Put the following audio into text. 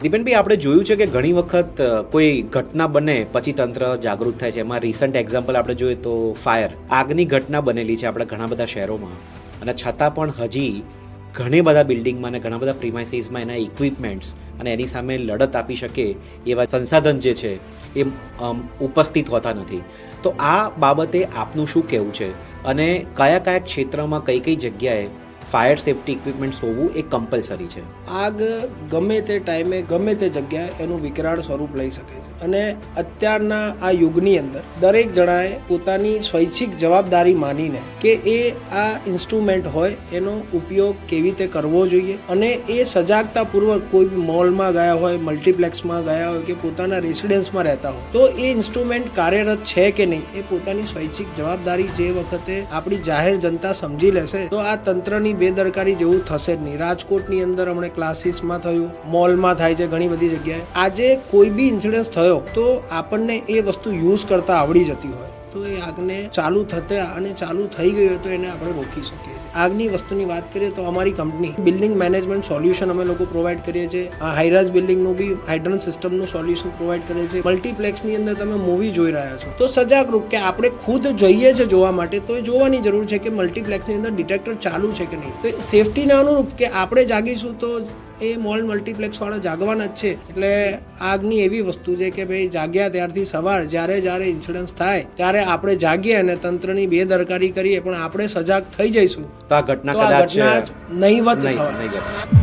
દીપેનભાઈ, આપણે જોયું છે કે ઘણી વખત કોઈ ઘટના બને પછી તંત્ર જાગૃત થાય છે. એમાં રિસન્ટ એક્ઝામ્પલ આપણે જોઈએ તો ફાયર, આગની ઘટના બનેલી છે આપણા ઘણા બધા શહેરોમાં, અને છતાં પણ હજી ઘણી બધા બિલ્ડિંગમાં અને ઘણા બધા પ્રિમાઇસીસમાં એના ઇક્વિપમેન્ટ્સ અને એની સામે લડત આપી શકે એવા સંસાધન જે છે એ ઉપસ્થિત હોતા નથી. તો આ બાબતે આપનું શું કહેવું છે, અને કયા કયા ક્ષેત્રમાં કઈ કઈ જગ્યાએ ફાયર સેફ્ટી ઇક્વિપમેન્ટ્સ હોવું એ કમ્પલસરી છે? આગ ગમે તે ટાઈમે ગમે તે જગ્યાએ એનું વિકરાળ સ્વરૂપ લઈ શકે છે, અને અત્યારના આ યુગની અંદર દરેક જણાએ પોતાની સ્વૈચ્છિક જવાબદારી માનીને કે એ આ ઇન્સ્ટ્રુમેન્ટ હોય એનો ઉપયોગ કેવી રીતે કરવો જોઈએ, અને એ સજાગતાપૂર્વક કોઈ મોલમાં ગયા હોય, મલ્ટીપ્લેક્સમાં ગયા હોય કે પોતાના રેસિડેન્સમાં રહેતા હોય તો એ ઇન્સ્ટ્રુમેન્ટ કાર્યરત છે કે નહીં એ પોતાની સ્વૈચ્છિક જવાબદારી જે વખતે આપણી જાહેર જનતા સમજી લેશે તો આ તંત્રની બેદરકારી જેવું થશે જ નહીં. રાજકોટની અંદર હમણાં ક્લાસીસમાં થયું, મોલમાં થાય છે, ઘણી બધી જગ્યાએ. આજે કોઈ બી ઇન્સિડન્સ થયો તો આપણને એ વસ્તુ યુઝ કરતા આવડી જતી હોય તો એ આગને ચાલુ થતે અને ચાલુ થઈ ગઈ હોય તો એને આપણે રોકી શકીએ. આગની વસ્તુની વાત કરીએ તો અમારી કંપની બિલ્ડિંગ મેનેજમેન્ટ સોલ્યુશન અમે લોકો પ્રોવાઈડ કરીએ છીએ. હાઈરાઇઝ બિલ્ડિંગનું બી હાઇડ્રન્ટ સિસ્ટમનું સોલ્યુશન પ્રોવાઈડ કરીએ છીએ. મલ્ટીપ્લેક્સની અંદર તમે મૂવી જોઈ રહ્યા છો તો સજાગરૂક કે આપણે ખુદ જઈએ છે જોવા માટે તો એ જોવાની જરૂર છે કે મલ્ટીપ્લેક્સની અંદર ડિટેક્ટર ચાલુ છે કે નહીં. તો સેફટીના અનુરૂપ કે આપણે જાગીશું તો એ મોલ મલ્ટીપ્લેક્સ વાળા જાગવાના જ છે. એટલે આગની એવી વસ્તુ છે કે ભાઈ જાગ્યા ત્યારથી સવાર જ્યારે ઇન્સિડન્સ થાય ત્યારે આપણે જાગીએ અને તંત્રની બેદરકારી કરીએ પણ આપણે સજાગ થઈ જઈશું તો આ ઘટના કદાચ નહીવત થવાની.